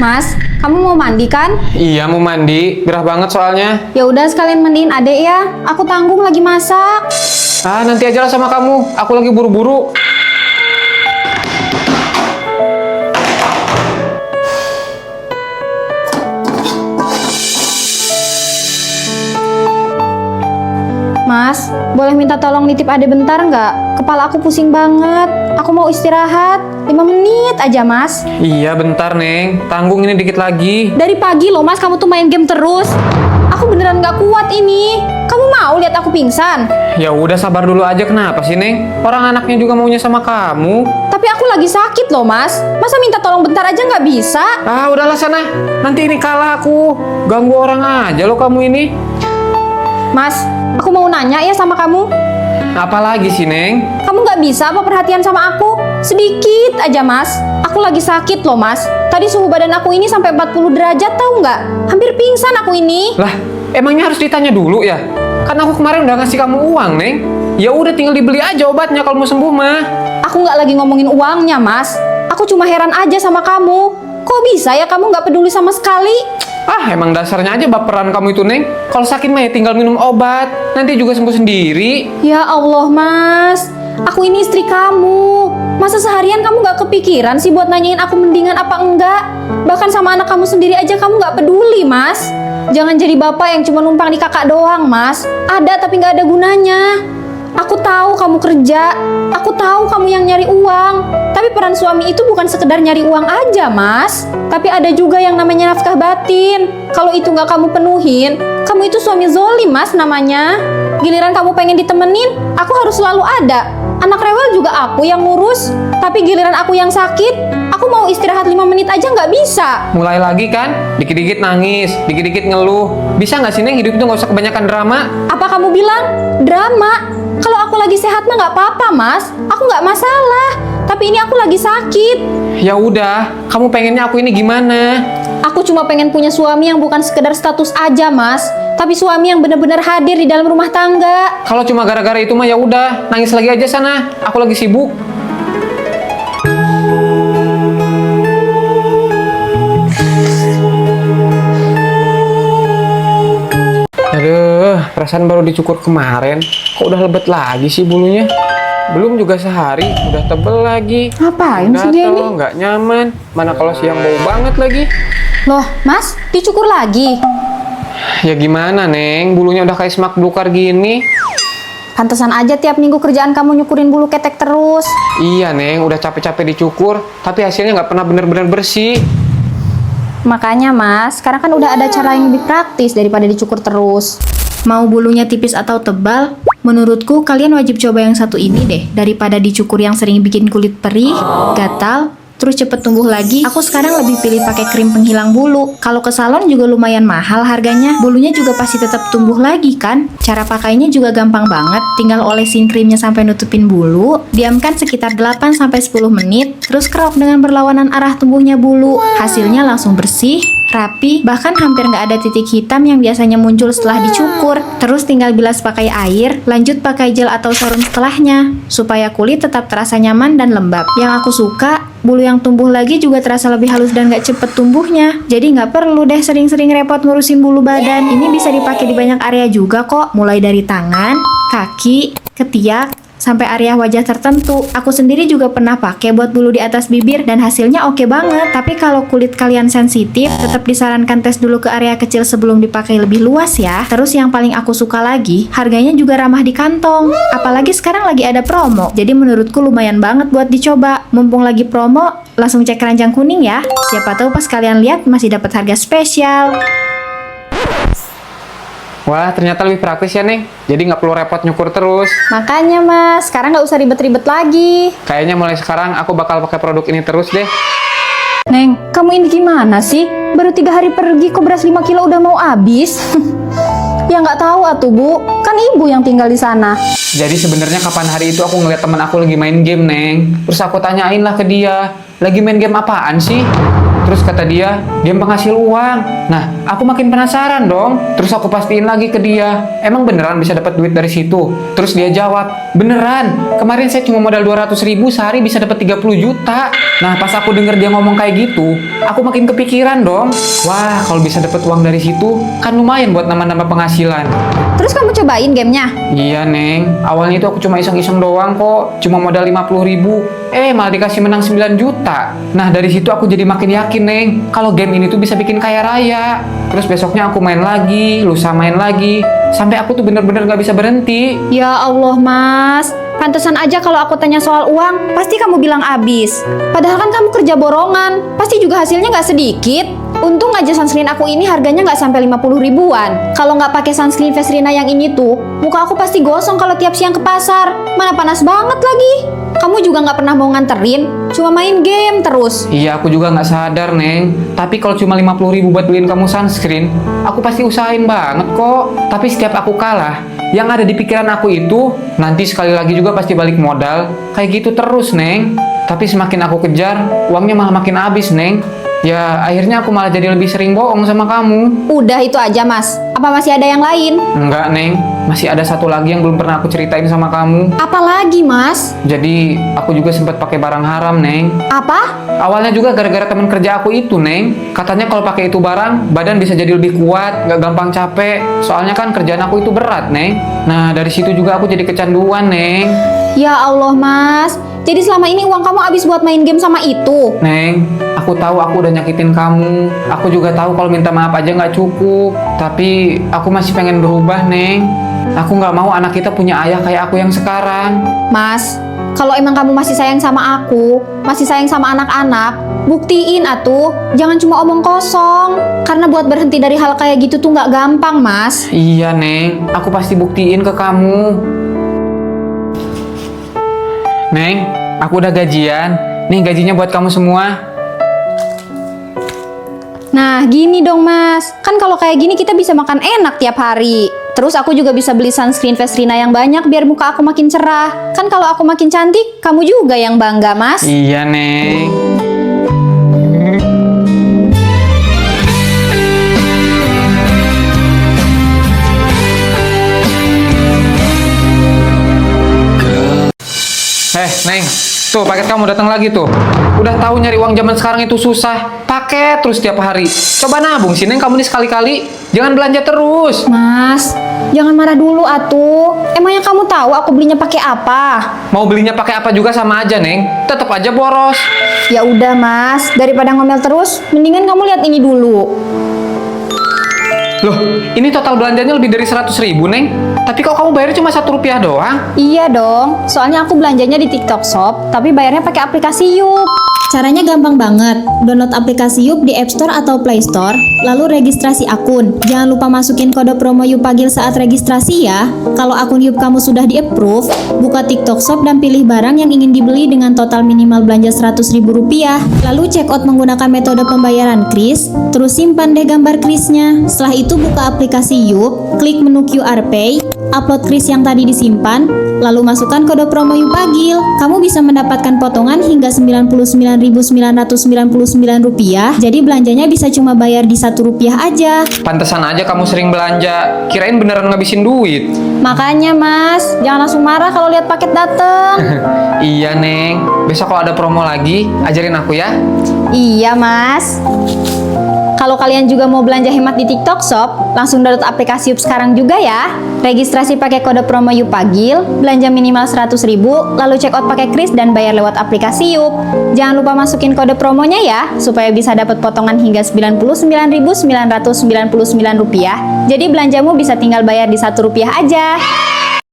Mas, kamu mau mandi kan? Iya mau mandi, gerah banget soalnya. Ya udah sekalian mandiin adek ya. Aku tanggung lagi masak. Ah nanti aja lah sama kamu, aku lagi buru-buru. Mas, boleh minta tolong nitip adek bentar nggak? Kepala aku pusing banget. Aku mau istirahat. 5 menit aja, Mas. Iya bentar Neng, tanggung ini dikit lagi. Dari pagi loh, Mas, kamu tuh main game terus. Aku beneran nggak kuat ini. Kamu mau lihat aku pingsan? Ya udah sabar dulu aja, kenapa sih Neng? Orang anaknya juga maunya sama kamu. Tapi aku lagi sakit loh, Mas. Masa minta tolong bentar aja nggak bisa? Ah udahlah sana, nanti ini kalah aku. Ganggu orang aja lo kamu ini. Mas, aku mau nanya ya sama kamu. Apalagi sih Neng? Kamu nggak bisa apa perhatian sama aku? Sedikit aja, Mas. Aku lagi sakit loh, Mas. Tadi suhu badan aku ini sampai 40 derajat, tahu nggak? Hampir pingsan aku ini. Lah, emangnya harus ditanya dulu ya? Kan aku kemarin udah ngasih kamu uang, Neng. Ya udah tinggal dibeli aja obatnya kalau mau sembuh mah. Aku nggak lagi ngomongin uangnya, Mas. Aku cuma heran aja sama kamu. Kok bisa ya kamu nggak peduli sama sekali? Ah, emang dasarnya aja baperan kamu itu, Neng. Kalau sakit mah ya tinggal minum obat. Nanti juga sembuh sendiri. Ya Allah, Mas. Aku ini istri kamu. Masa seharian kamu nggak kepikiran sih buat nanyain aku mendingan apa enggak? Bahkan sama anak kamu sendiri aja kamu nggak peduli, Mas. Jangan jadi bapak yang cuma numpang di kakak doang, Mas. Ada tapi nggak ada gunanya. Aku tahu kamu kerja. Aku tahu kamu yang nyari uang. Tapi peran suami itu bukan sekedar nyari uang aja, Mas. Tapi ada juga yang namanya nafkah batin. Kalau itu nggak kamu penuhin, kamu itu suami zolim, Mas, namanya. Giliran kamu pengen ditemenin, aku harus selalu ada. Anak rewel juga aku yang ngurus. Tapi giliran aku yang sakit, aku mau istirahat 5 menit aja nggak bisa. Mulai lagi kan? Dikit-dikit nangis, dikit-dikit ngeluh. Bisa nggak sih, Neng? Hidup itu nggak usah kebanyakan drama. Apa kamu bilang? Drama? Kalau aku lagi sehat mah nggak apa-apa, Mas. Aku nggak masalah. Tapi ini aku lagi sakit. Ya udah, kamu pengennya aku ini gimana? Aku cuma pengen punya suami yang bukan sekedar status aja, Mas. Tapi suami yang benar-benar hadir di dalam rumah tangga. Kalau cuma gara-gara itu mah ya udah, nangis lagi aja sana. Aku lagi sibuk. Aduh, perasaan baru dicukur kemarin. Kok udah lebet lagi sih bulunya? Belum juga sehari, udah tebel lagi. Ngapain sih dia ini? Gatel, nggak nyaman. Mana kalau siang bau banget lagi. Loh, Mas, dicukur lagi? Ya gimana, Neng? Bulunya udah kayak semak belukar gini. Pantesan aja tiap minggu kerjaan kamu nyukurin bulu ketek terus. Iya, Neng. Udah capek-capek dicukur, tapi hasilnya nggak pernah bener-bener bersih. Makanya, Mas, sekarang kan udah ada cara yang lebih praktis daripada dicukur terus. Mau bulunya tipis atau tebal? Menurutku kalian wajib coba yang satu ini deh, daripada dicukur yang sering bikin kulit perih, gatal, terus cepet tumbuh lagi. Aku sekarang lebih pilih pakai krim penghilang bulu. Kalau ke salon juga lumayan mahal harganya. Bulunya juga pasti tetap tumbuh lagi kan? Cara pakainya juga gampang banget. Tinggal olesin krimnya sampai nutupin bulu. Diamkan sekitar 8-10 menit. Terus kerok dengan berlawanan arah tumbuhnya bulu. Hasilnya langsung bersih, rapi, bahkan hampir nggak ada titik hitam yang biasanya muncul setelah dicukur. Terus tinggal bilas pakai air, lanjut pakai gel atau serum setelahnya, supaya kulit tetap terasa nyaman dan lembab. Yang aku suka, bulu yang tumbuh lagi juga terasa lebih halus dan nggak cepet tumbuhnya. Jadi nggak perlu deh sering-sering repot ngurusin bulu badan. Ini bisa dipakai di banyak area juga kok, mulai dari tangan, kaki, ketiak, sampai area wajah tertentu. Aku sendiri juga pernah pakai buat bulu di atas bibir dan hasilnya oke banget. Tapi kalau kulit kalian sensitif, tetap disarankan tes dulu ke area kecil sebelum dipakai lebih luas ya. Terus yang paling aku suka lagi, harganya juga ramah di kantong. Apalagi sekarang lagi ada promo. Jadi menurutku lumayan banget buat dicoba. Mumpung lagi promo, langsung cek keranjang kuning ya. Siapa tahu pas kalian lihat masih dapat harga spesial. Wah, ternyata lebih praktis ya, Neng. Jadi nggak perlu repot nyukur terus. Makanya, Mas, sekarang nggak usah ribet-ribet lagi. Kayaknya mulai sekarang aku bakal pakai produk ini terus deh. Neng, kamu ini gimana sih? Baru 3 hari pergi kok beras 5 kilo udah mau habis? Ya nggak tahu atuh, Bu. Kan ibu yang tinggal di sana. Jadi sebenarnya kapan hari itu aku ngeliat teman aku lagi main game, Neng. Terus aku tanyain lah ke dia, lagi main game apaan sih? Terus kata dia, game penghasil uang. Nah, aku makin penasaran dong. Terus aku pastiin lagi ke dia, emang beneran bisa dapat duit dari situ? Terus dia jawab, beneran. Kemarin saya cuma modal 200.000 sehari bisa dapat 30 juta. Nah, pas aku denger dia ngomong kayak gitu, aku makin kepikiran dong. Wah, kalau bisa dapat uang dari situ, kan lumayan buat nambah-nambah penghasilan. Terus kamu cobain gamenya? Iya, Neng. Awalnya itu aku cuma iseng-iseng doang kok. Cuma modal 50.000. Malah dikasih menang 9 juta. Nah, dari situ aku jadi makin yakin, Neng, kalau game ini tuh bisa bikin kaya raya. Terus besoknya aku main lagi, lusa main lagi. Sampai aku tuh bener-bener gak bisa berhenti. Ya Allah, Mas. Pantesan aja kalau aku tanya soal uang, pasti kamu bilang habis. Padahal kan kamu kerja borongan, pasti juga hasilnya nggak sedikit. Untung aja sunscreen aku ini harganya nggak sampai 50 ribuan. Kalau nggak pakai sunscreen Vesrina yang ini tuh, muka aku pasti gosong kalau tiap siang ke pasar. Mana panas banget lagi. Kamu juga nggak pernah mau nganterin, cuma main game terus. Iya, aku juga nggak sadar, Neng. Tapi kalau cuma 50.000 buat beliin kamu sunscreen, aku pasti usahain banget kok. Tapi setiap aku kalah, yang ada di pikiran aku itu, nanti sekali lagi juga pasti balik modal. Kayak gitu terus, Neng. Tapi semakin aku kejar, uangnya malah makin habis, Neng. Ya, akhirnya aku malah jadi lebih sering bohong sama kamu. Udah itu aja, Mas. Apa masih ada yang lain? Enggak, Neng. Masih ada satu lagi yang belum pernah aku ceritain sama kamu. Apa lagi, Mas? Jadi, aku juga sempat pakai barang haram, Neng. Apa? Awalnya juga gara-gara teman kerja aku itu, Neng. Katanya kalau pakai itu barang, badan bisa jadi lebih kuat, nggak gampang capek. Soalnya kan kerjaan aku itu berat, Neng. Nah, dari situ juga aku jadi kecanduan, Neng. Ya Allah, Mas. Jadi selama ini uang kamu habis buat main game sama itu? Neng, aku tahu aku udah nyakitin kamu. Aku juga tahu kalau minta maaf aja nggak cukup. Tapi aku masih pengen berubah, Neng. Aku nggak mau anak kita punya ayah kayak aku yang sekarang. Mas, kalau emang kamu masih sayang sama aku, masih sayang sama anak-anak, buktiin atuh. Jangan cuma omong kosong. Karena buat berhenti dari hal kayak gitu tuh nggak gampang, Mas. Iya, Neng. Aku pasti buktiin ke kamu. Neng, aku udah gajian. Nih gajinya buat kamu semua. Nah, gini dong, Mas. Kan kalau kayak gini kita bisa makan enak tiap hari. Terus aku juga bisa beli sunscreen Vesrina yang banyak biar muka aku makin cerah. Kan kalau aku makin cantik, kamu juga yang bangga, Mas. Iya, Neng. Neng, tuh paket kamu datang lagi tuh. Udah tahu nyari uang zaman sekarang itu susah. Paket terus tiap hari. Coba nabung sih, Neng, kamu nih sekali-kali. Jangan belanja terus. Mas, jangan marah dulu atuh. Emangnya kamu tahu aku belinya pakai apa? Mau belinya pakai apa juga sama aja, Neng. Tetap aja boros. Ya udah, Mas. Daripada ngomel terus, mendingan kamu lihat ini dulu. Loh, ini total belanjanya lebih dari 100.000, Neng. Tapi kok kamu bayarnya cuma Rp1 doang? Iya dong, soalnya aku belanjanya di TikTok Shop, tapi bayarnya pakai aplikasi Yup. Caranya gampang banget. Download aplikasi Yup di App Store atau Play Store, lalu registrasi akun. Jangan lupa masukin kode promo Yupagil saat registrasi ya. Kalau akun Yup kamu sudah di-approve, buka TikTok Shop dan pilih barang yang ingin dibeli dengan total minimal belanja Rp100.000. Lalu check out menggunakan metode pembayaran kris, terus simpan deh gambar krisnya. Setelah itu buka aplikasi Yup, klik menu QR Pay, upload kris yang tadi disimpan, lalu masukkan kode promo Yupagil. Kamu bisa mendapatkan potongan hingga Rp99.999. Jadi belanjanya bisa cuma bayar di Rp1 aja. Pantesan aja kamu sering belanja. Kirain beneran ngabisin duit. Makanya, Mas, jangan langsung marah kalau lihat paket dateng. Iya, Neng. Besok kalau ada promo lagi, ajarin aku ya. Iya, Mas. Kalau kalian juga mau belanja hemat di TikTok Shop, langsung download aplikasi Yup sekarang juga ya. Registrasi pakai kode promo Yupagil, belanja minimal Rp100.000, lalu check out pakai kris dan bayar lewat aplikasi Yup. Jangan lupa masukin kode promonya ya, supaya bisa dapat potongan hingga Rp99.999. Jadi belanjamu bisa tinggal bayar di Rp1 aja.